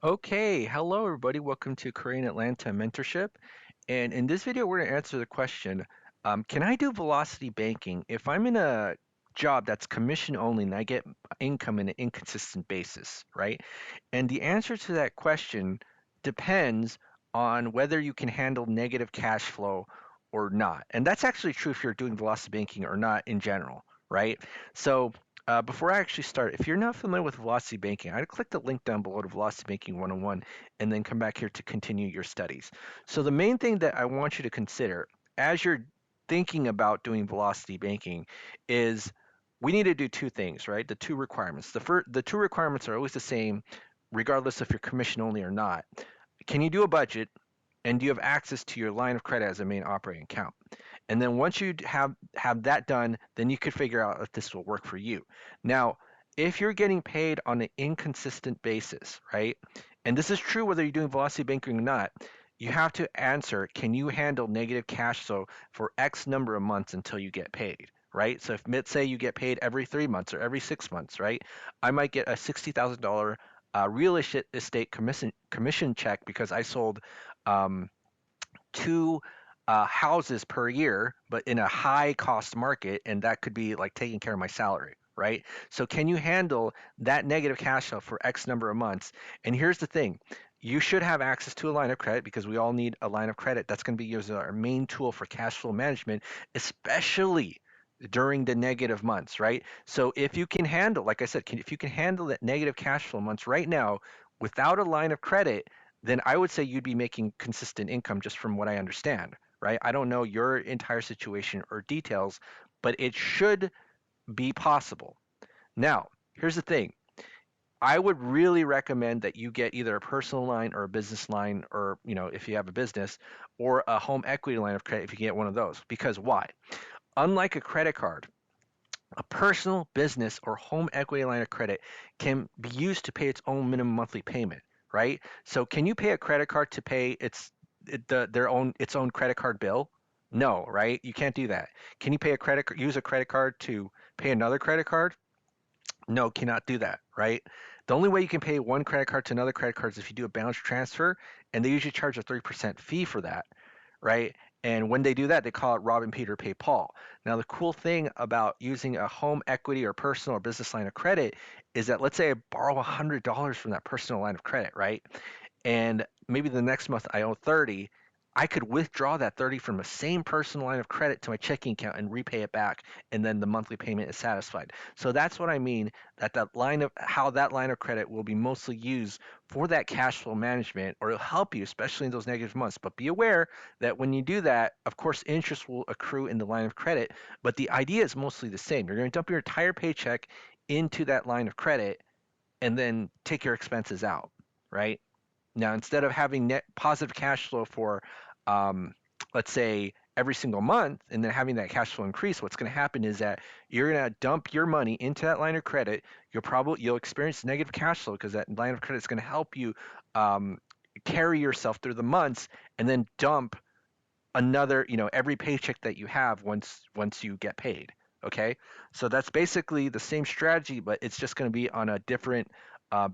Okay, hello everybody. Welcome to Korean Atlanta Mentorship. And in this video, we're going to answer the question, can I do velocity banking if I'm in a job that's commission only and I get income in an inconsistent basis, right? And the answer to that question depends on whether you can handle negative cash flow or not. And that's actually true if you're doing velocity banking or not in general, right? So before I actually start, if you're not familiar with velocity banking, I'd click the link down below to Velocity Banking 101 and then come back here to continue your studies. So the main thing that I want you to consider as you're thinking about doing velocity banking is we need to do two things, right? The two requirements. The two requirements are always the same, regardless if you're commission only or not. Can you do a budget, and do you have access to your line of credit as a main operating account? And then once you have that done, then you could figure out if this will work for you. Now, if you're getting paid on an inconsistent basis, right? And this is true whether you're doing velocity banking or not, you have to answer, can you handle negative cash flow for X number of months until you get paid? Right? So if let's say you get paid every 3 months or every 6 months, right? I might get a $60,000 real estate commission check because I sold um, two houses per year, but in a high cost market, and that could be like taking care of my salary, right? So can you handle that negative cash flow for X number of months? And here's the thing. You should have access to a line of credit because we all need a line of credit. That's going to be used as our main tool for cash flow management, especially during the negative months, right? So if you can handle, like I said, if you can handle that negative cash flow months right now without a line of credit, then I would say you'd be making consistent income just from what I understand, right? I don't know your entire situation or details, but it should be possible. Now, here's the thing. I would really recommend that you get either a personal line or a business line, or, if you have a business, or a home equity line of credit if you get one of those. Because why? Unlike a credit card, a personal, business, or home equity line of credit can be used to pay its own minimum monthly payment, right? So can you pay a credit card to pay its own credit card bill? No, right? You can't do that. Can you pay use a credit card to pay another credit card? No, cannot do that, right? The only way you can pay one credit card to another credit card is if you do a balance transfer, and they usually charge a 3% fee for that, right? And when they do that, they call it rob Peter, pay Paul. Now, the cool thing about using a home equity or personal or business line of credit is that, let's say I borrow $100 from that personal line of credit, right? And maybe the next month I owe 30, I could withdraw that 30 from the same personal line of credit to my checking account and repay it back, and then the monthly payment is satisfied. So that's what I mean, how that line of credit will be mostly used for that cash flow management, or it'll help you, especially in those negative months. But be aware that when you do that, of course, interest will accrue in the line of credit, but the idea is mostly the same. You're going to dump your entire paycheck into that line of credit and then take your expenses out, right? Now, instead of having net positive cash flow for, um, let's say, every single month and then having that cash flow increase, what's going to happen is that you're going to dump your money into that line of credit. You'll experience negative cash flow because that line of credit is going to help you um, carry yourself through the months, and then dump another, every paycheck that you have once you get paid. Okay, so that's basically the same strategy, but it's just going to be on a different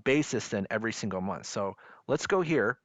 basis than every single month. So let's go here.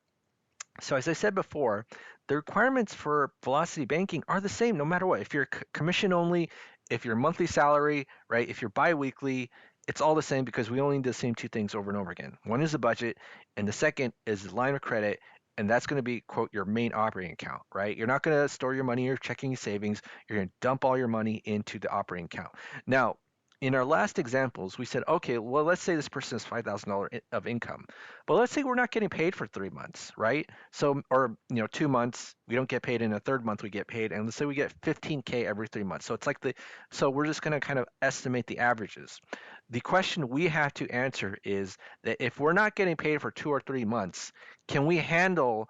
So as I said before, the requirements for velocity banking are the same no matter what. If you're commission only, if you're monthly salary, right? If you're biweekly, it's all the same because we only need the same two things over and over again. One is the budget, and the second is the line of credit, and that's going to be, quote, your main operating account, right? You're not going to store your money in your checking savings. You're going to dump all your money into the operating account. Now, in our last examples, we said, okay, well, let's say this person has $5,000 of income, but let's say we're not getting paid for 3 months, right? So, or 2 months, we don't get paid. In a third month, we get paid, and let's say we get 15K every 3 months. So we're just going to kind of estimate the averages. The question we have to answer is that if we're not getting paid for 2 or 3 months, can we handle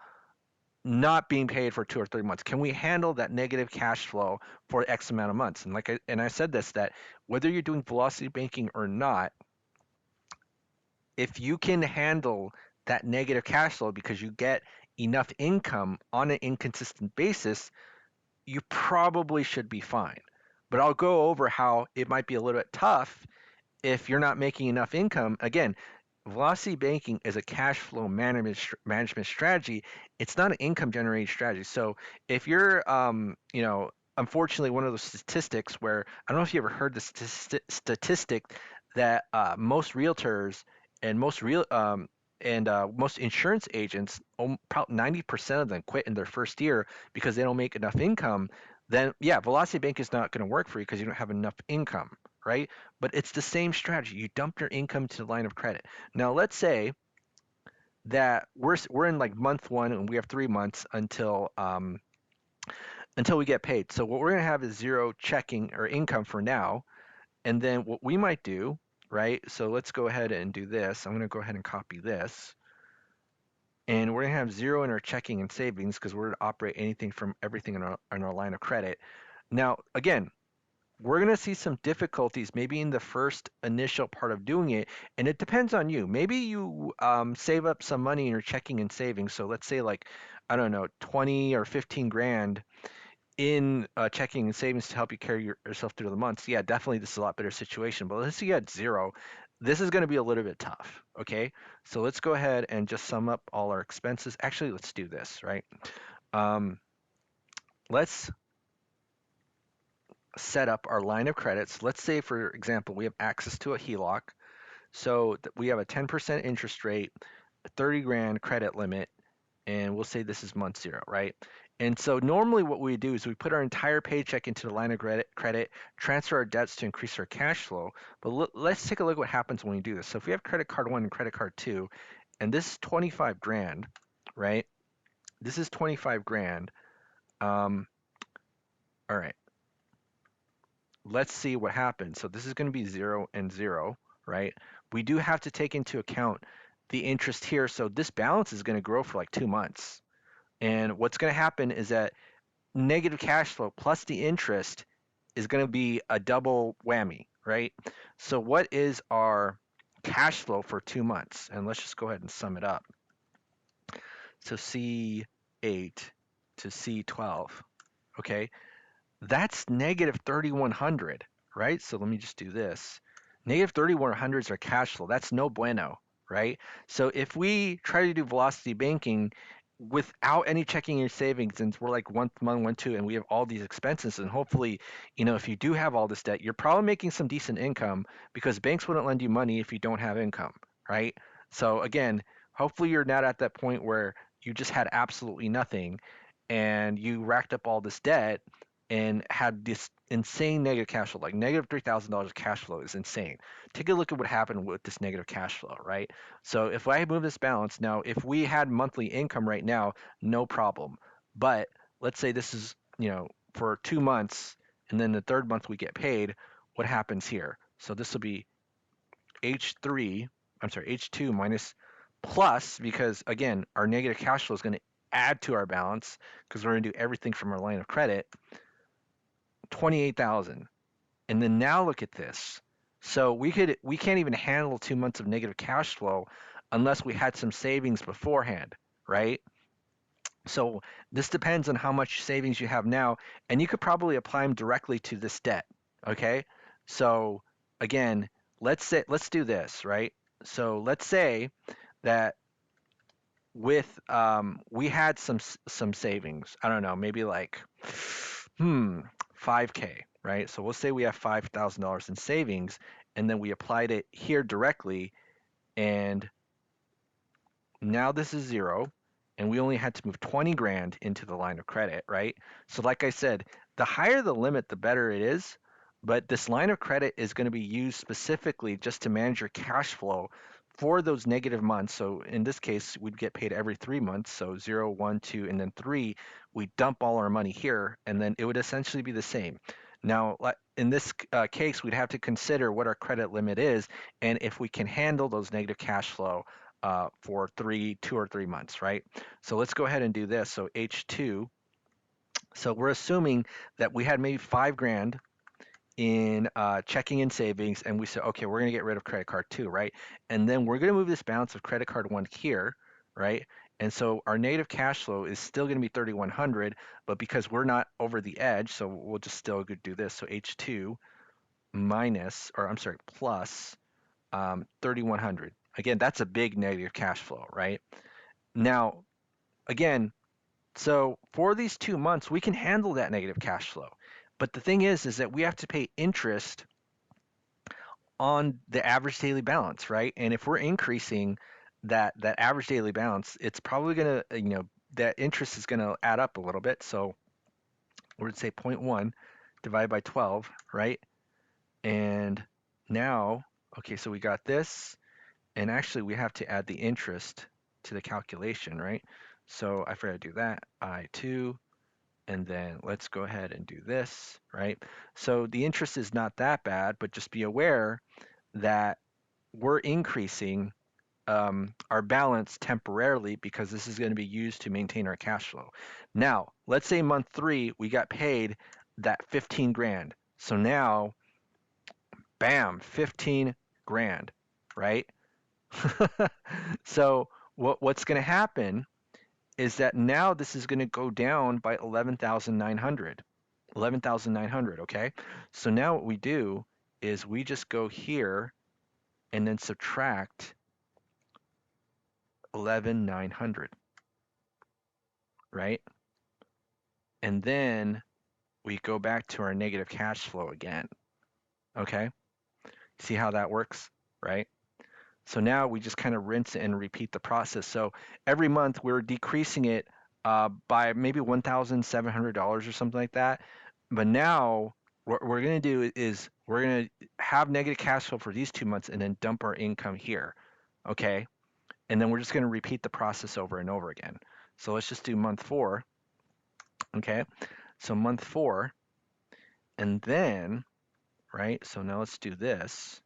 not being paid for 2 or 3 months? Can we handle that negative cash flow for X amount of months? And I said this, that whether you're doing velocity banking or not, if you can handle that negative cash flow because you get enough income on an inconsistent basis, you probably should be fine. But I'll go over how it might be a little bit tough if you're not making enough income. Again, Velocity banking is a cash flow management strategy. It's not an income generating strategy. So if you're, unfortunately, one of those statistics where I don't know if you ever heard the statistic that most realtors and most insurance agents, probably 90% of them quit in their first year because they don't make enough income. Then yeah, Velocity Bank is not going to work for you because you don't have enough income, right? But it's the same strategy. You dump your income to the line of credit. Now, let's say that we're in like month one and we have 3 months until we get paid. So what we're gonna have is zero checking or income for now, and then what we might do, right? So let's go ahead and do this. I'm gonna go ahead and copy this, and we're gonna have zero in our checking and savings because we're gonna operate anything from everything in our line of credit. Now, again, we're going to see some difficulties maybe in the first initial part of doing it, and it depends on you. Maybe you save up some money in your checking and savings. So let's say like, I don't know, 20 or 15 grand in checking and savings to help you carry yourself through the months. Yeah, definitely this is a lot better situation. But let's say you had zero. This is going to be a little bit tough. Okay, so let's go ahead and just sum up all our expenses. Actually, let's do this, right? Um, let's set up our line of credits. Let's say, for example, we have access to a HELOC. So we have a 10% interest rate, a 30 grand credit limit, and we'll say this is month zero, right? And so normally what we do is we put our entire paycheck into the line of credit, transfer our debts to increase our cash flow. But let's take a look at what happens when we do this. So if we have credit card one and credit card two, and this is 25 grand, right? This is 25 grand. Um, all right. Let's see what happens. So this is going to be 0 and 0, right? We do have to take into account the interest here. So this balance is going to grow for like 2 months. And what's going to happen is that negative cash flow plus the interest is going to be a double whammy, right? So what is our cash flow for 2 months? And let's just go ahead and sum it up. So C8 to C12, okay? That's negative 3,100, right? So let me just do this. Negative 3,100 is our cash flow. That's no bueno, right? So if we try to do velocity banking without any checking your savings, and we're like 1 month, 1, 2, and we have all these expenses, and hopefully, if you do have all this debt, you're probably making some decent income because banks wouldn't lend you money if you don't have income, right? So again, hopefully you're not at that point where you just had absolutely nothing and you racked up all this debt and had this insane negative cash flow, like negative $3,000 cash flow is insane. Take a look at what happened with this negative cash flow, right? So if I move this balance now, if we had monthly income right now, no problem. But let's say this is, for 2 months, and then the third month we get paid, what happens here? So this will be H3, I'm sorry, H2 minus plus, because again, our negative cash flow is going to add to our balance because we're going to do everything from our line of credit. 28,000. And then now look at this. So we can't even handle 2 months of negative cash flow unless we had some savings beforehand, right? So this depends on how much savings you have now, and you could probably apply them directly to this debt. Okay? So again, let's do this, right? So let's say that with we had some savings. I don't know, maybe like 5K, right? So we'll say we have $5,000 in savings, and then we applied it here directly, and now this is zero, and we only had to move 20 grand into the line of credit, right? So like I said, the higher the limit, the better it is. But this line of credit is going to be used specifically just to manage your cash flow for those negative months. So in this case, we'd get paid every 3 months. So 0, 1, 2, and then 3, we dump all our money here, and then it would essentially be the same. Now, in this case, we'd have to consider what our credit limit is and if we can handle those negative cash flow for 2 or 3 months, right? So let's go ahead and do this. So H2. So we're assuming that we had maybe 5 grand in checking and savings, and we said, okay, we're going to get rid of credit card two, right? And then we're going to move this balance of credit card one here, right? And so our native cash flow is still going to be 3,100, but because we're not over the edge, so we'll just still do this. So H2 minus, or I'm sorry, plus 3,100. Again, that's a big negative cash flow, right? Now, again, so for these 2 months, we can handle that negative cash flow. But the thing is that we have to pay interest on the average daily balance, right? And if we're increasing that average daily balance, it's probably gonna, that interest is gonna add up a little bit. So we're gonna say zero point 0.1 divided by 12, right? And now, okay, so we got this, and actually we have to add the interest to the calculation, right? So I forgot to do that, I2, and then let's go ahead and do this, right? So the interest is not that bad, but just be aware that we're increasing our balance temporarily because this is going to be used to maintain our cash flow. Now, let's say month 3, we got paid that 15 grand. So now, bam, 15 grand, right? So what's going to happen is that now this is going to go down by 11,900. 11,900, okay? So now what we do is we just go here and then subtract 11,900, right? And then we go back to our negative cash flow again, okay? See how that works, right? So now we just kind of rinse and repeat the process. So every month we're decreasing it by maybe $1,700 or something like that. But now what we're going to do is we're going to have negative cash flow for these 2 months and then dump our income here, okay? And then we're just going to repeat the process over and over again. So let's just do month 4, okay? So month 4, and then, right? So now let's do this.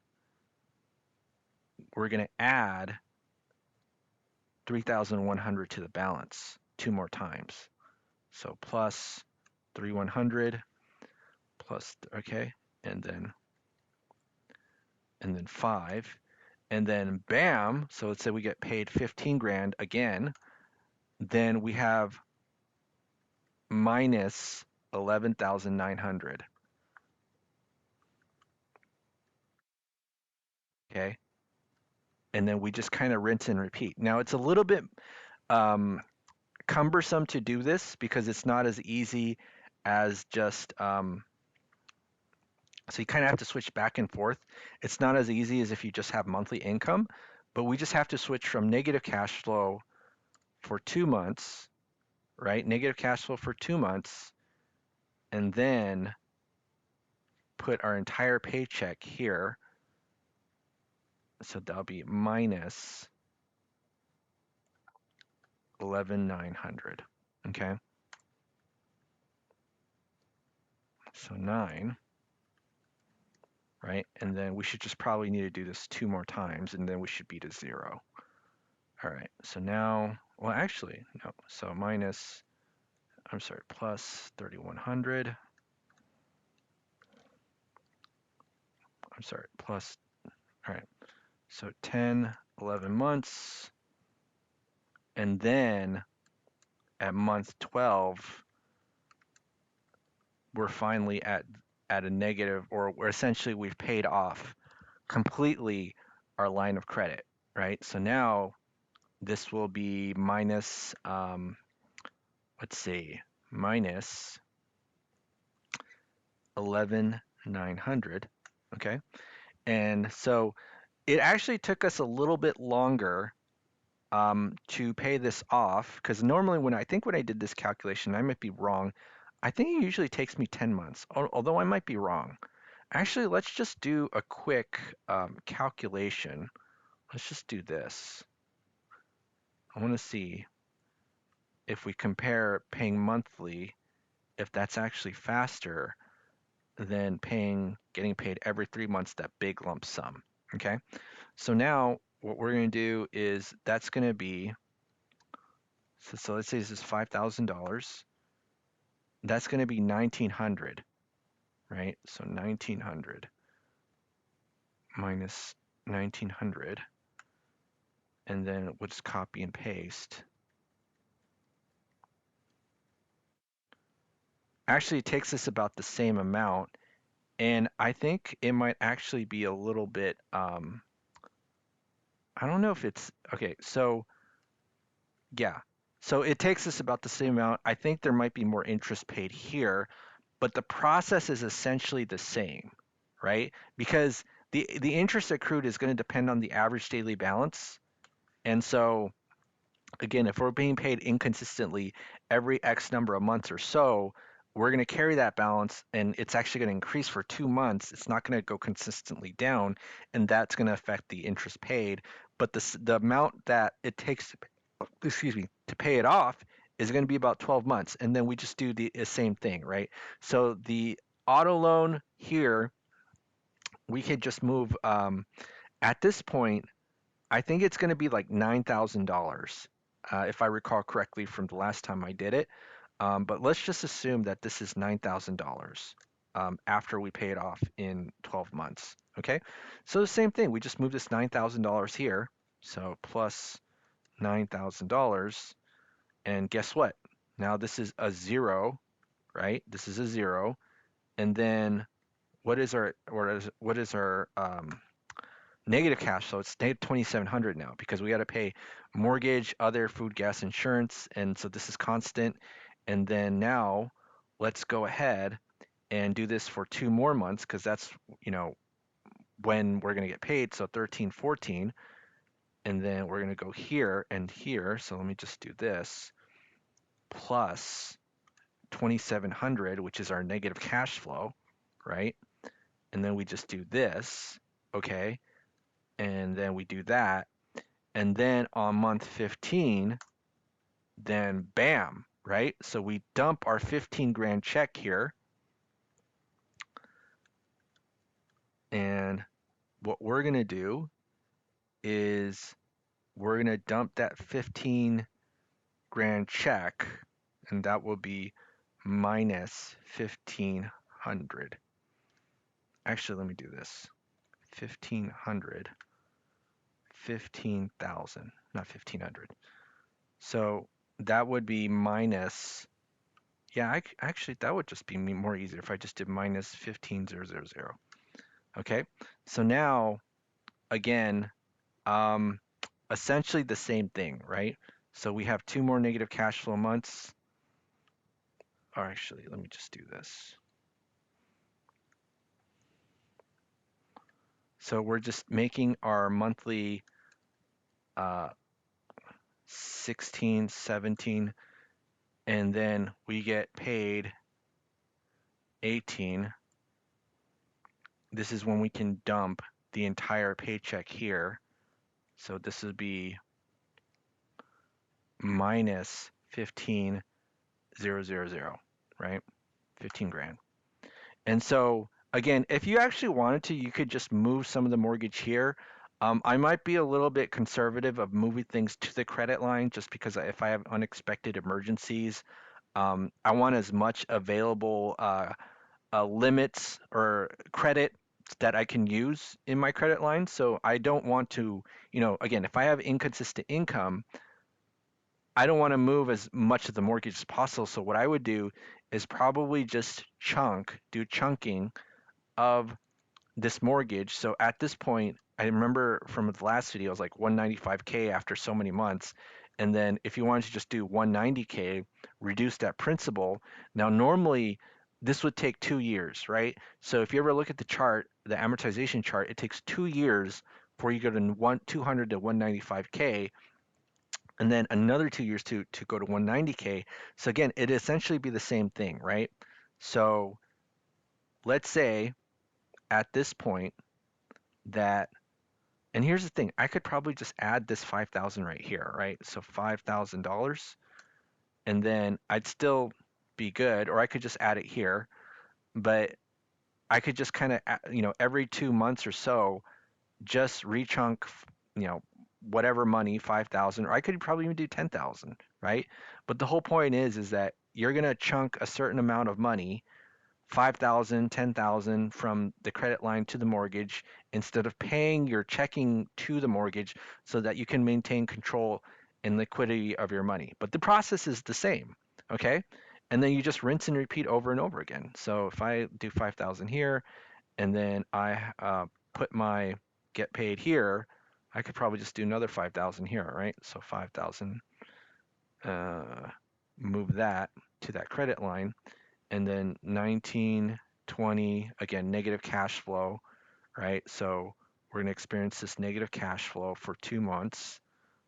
We're going to add 3,100 to the balance 2 more times. So plus 3,100 plus, okay, and then 5, and then bam, so let's say we get paid 15 grand again, then we have minus 11,900, okay? And then we just kind of rinse and repeat. Now it's a little bit um, cumbersome to do this because it's not as easy as just so you kind of have to switch back and forth. It's not as easy as if you just have monthly income, but we just have to switch from negative cash flow for 2 months, right? Negative cash flow for 2 months, and then put our entire paycheck here. So that'll be minus 11,900. Okay. So 9, right? And then we should just probably need to do this 2 more times, and then we should be to 0. All right. So now, well, actually, no. So minus, I'm sorry, plus 3,100. I'm sorry, plus, all right. So 10, 11 months. And then at month 12, we're finally at a negative, or we're essentially we've paid off completely our line of credit, right? So now this will be minus, let's see, minus 11,900, okay? And so it actually took us a little bit longer to pay this off because normally when I did this calculation, I might be wrong. I think it usually takes me 10 months, although I might be wrong. Actually, let's just do a quick calculation. Let's just do this. I want to see if we compare paying monthly, if that's actually faster than getting paid every 3 months, that big lump sum. Okay. So now what we're going to do is that's going to be, so let's say this is $5,000. That's going to be 1,900, right? So 1,900 minus 1,900, and then we'll just copy and paste. Actually, it takes us about the same amount, and I think it might actually be a little bit, I don't know if it's okay. So yeah. So it takes us about the same amount. I think there might be more interest paid here, but the process is essentially the same, right? Because the interest accrued is going to depend on the average daily balance. And so again, if we're being paid inconsistently every X number of months or so, we're going to carry that balance and it's actually going to increase for 2 months. It's not going to go consistently down, and that's going to affect the interest paid. But the amount that it takes, excuse me, to pay it off is going to be about 12 months. And then we just do the same thing, right? So the auto loan here, we could just move, at this point, I think it's going to be like $9,000, if I recall correctly from the last time I did it. But let's just assume that this is $9,000 after we pay it off in 12 months. Okay, so the same thing. We just move this $9,000 here. So plus $9,000. And guess what? Now this is a zero, right? This is a zero. And then what is our negative cash flow? It's negative 2,700 now because we got to pay mortgage, other food, gas, insurance, and so this is constant. And then now let's go ahead and do this for 2 more months because that's, you know, when we're going to get paid. So 13, 14, and then we're going to go here and here. So let me just do this plus 2,700, which is our negative cash flow, right? And then we just do this, okay? And then we do that. And then on month 15, then bam, right? So we dump our 15 grand check here. And what we're going to do is we're going to dump that 15 grand check, and that will be minus 1,500. Actually, let me do this. 1,500, 15,000, not 1,500. So that would be minus, yeah, actually, that would just be more easier if I just did minus 15,000. Okay, so now, again, um, essentially the same thing, right? So we have 2 more negative cash flow months. Or actually, let me just do this. So we're just making our monthly 16, 17, and then we get paid 18. This is when we can dump the entire paycheck here. So this would be minus 15,000, right? 15 grand. And so again, if you actually wanted to, you could just move some of the mortgage here. I might be a little bit conservative of moving things to the credit line just because if I have unexpected emergencies, I want as much available limits or credit that I can use in my credit line. So I don't want to, again, if I have inconsistent income, I don't want to move as much of the mortgage as possible. So what I would do is probably just do chunking of this mortgage. So at this point, I remember from the last video, it was like 195K after so many months. And then if you wanted to just do 190K, reduce that principal. Now, normally this would take 2 years, right? So if you ever look at the chart, the amortization chart, it takes 2 years before you go to 200 to 195K, and then another 2 years to go to 190K. So again, it essentially be the same thing, right? So let's say at this point that, and here's the thing, I could probably just add this 5,000 right here, right? So $5,000, and then I'd still be good, or I could just add it here, but I could just kind of, every 2 months or so, just rechunk, you know, whatever money, 5,000, or I could probably even do 10,000, right? But the whole point is that you're going to chunk a certain amount of money, 5,000, 10,000 from the credit line to the mortgage instead of paying your checking to the mortgage so that you can maintain control and liquidity of your money. But the process is the same, okay? And then you just rinse and repeat over and over again. So if I do 5,000 here and then I put my get paid here, I could probably just do another 5,000 here, right? So 5,000, uh, move that to that credit line, and then 19, 20, again, negative cash flow, right? So we're going to experience this negative cash flow for 2 months.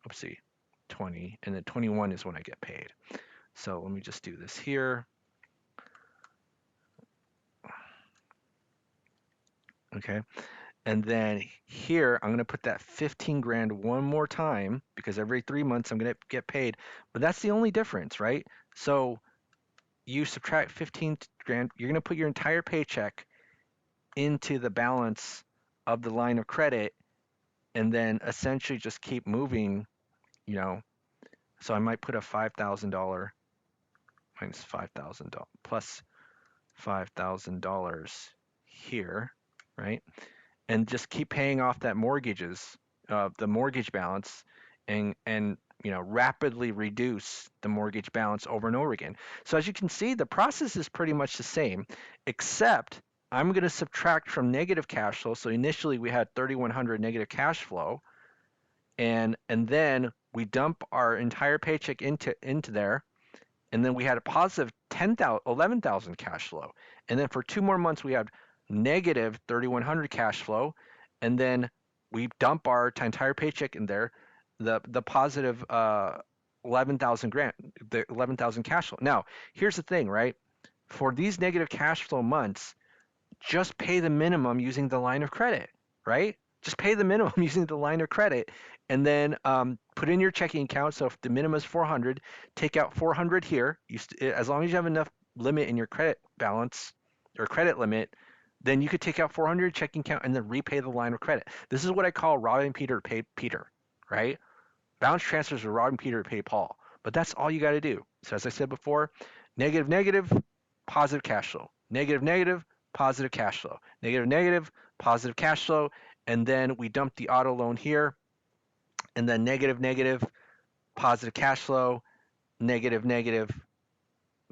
Oopsie, 20, and then 21 is when I get paid. So let me just do this here. Okay. And then here, I'm going to put that 15 grand one more time because every 3 months I'm going to get paid. But that's the only difference, right? So you subtract 15 grand, you're going to put your entire paycheck into the balance of the line of credit and then essentially just keep moving, you know. So I might put a $5,000 minus $5,000 plus $5,000 here, right? And just keep paying off that mortgages, the mortgage balance, and rapidly reduce the mortgage balance over and over again. So as you can see, the process is pretty much the same, except I'm going to subtract from negative cash flow. So initially we had 3,100 negative cash flow, and then we dump our entire paycheck into there, and then we had a positive 10,000, 11,000 cash flow. And then for 2 more months, we had negative 3,100 cash flow. And then we dump our entire paycheck in there, the positive 11,000 grant, the 11,000 cash flow. Now, here's the thing, right? For these negative cash flow months, just pay the minimum using the line of credit, right? Just pay the minimum using the line of credit, and then put in your checking account. So if the minimum is 400, take out 400 here. As long as you have enough limit in your credit balance or credit limit, then you could take out 400 checking account and then repay the line of credit. This is what I call robbing Peter to pay Peter, right? Balance transfers are robbing Peter to pay Paul. But that's all you got to do. So as I said before, negative, negative, positive cash flow. Negative, negative, positive cash flow. Negative, negative, positive cash flow. And then we dump the auto loan here. And then negative, negative, positive cash flow. Negative, negative,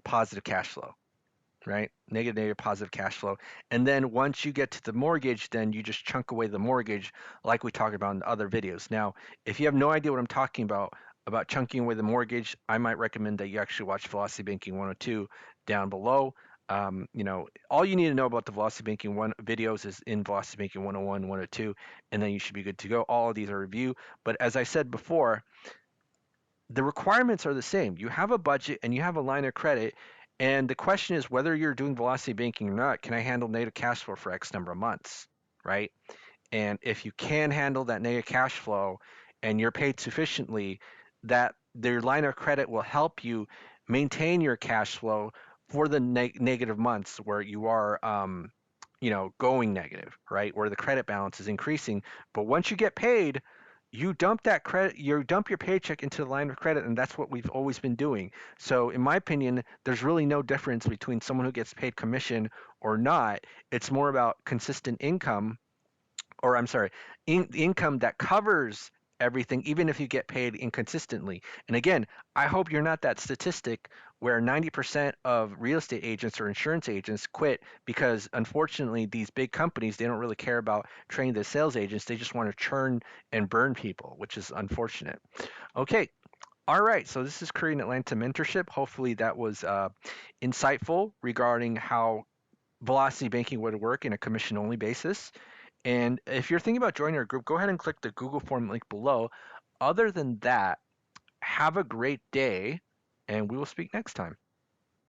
positive cash flow, right? Negative, negative, positive cash flow. And then once you get to the mortgage, then you just chunk away the mortgage like we talked about in the other videos. Now, if you have no idea what I'm talking about chunking away the mortgage, I might recommend that you actually watch Velocity Banking 102 down below. All you need to know about the Velocity Banking one videos is in Velocity Banking 101, 102, and then you should be good to go. All of these are review. But as I said before, the requirements are the same. You have a budget and you have a line of credit, and the question is whether you're doing velocity banking or not. Can I handle negative cash flow for X number of months, right? And if you can handle that negative cash flow and you're paid sufficiently, that their line of credit will help you maintain your cash flow for the negative months where you are, going negative, right? Where the credit balance is increasing. But once you get paid, you dump your paycheck into the line of credit, and that's what we've always been doing. So in my opinion, there's really no difference between someone who gets paid commission or not. It's more about consistent income, or I'm sorry, income that covers everything, even if you get paid inconsistently. And again, I hope you're not that statistic where 90% of real estate agents or insurance agents quit because unfortunately these big companies, they don't really care about training the sales agents. They just want to churn and burn people, which is unfortunate. Okay. All right, so this is Korean Atlanta Mentorship. Hopefully that was insightful regarding how velocity banking would work in a commission only basis. And if you're thinking about joining our group, go ahead and click the Google form link below. Other than that, have a great day, and we will speak next time.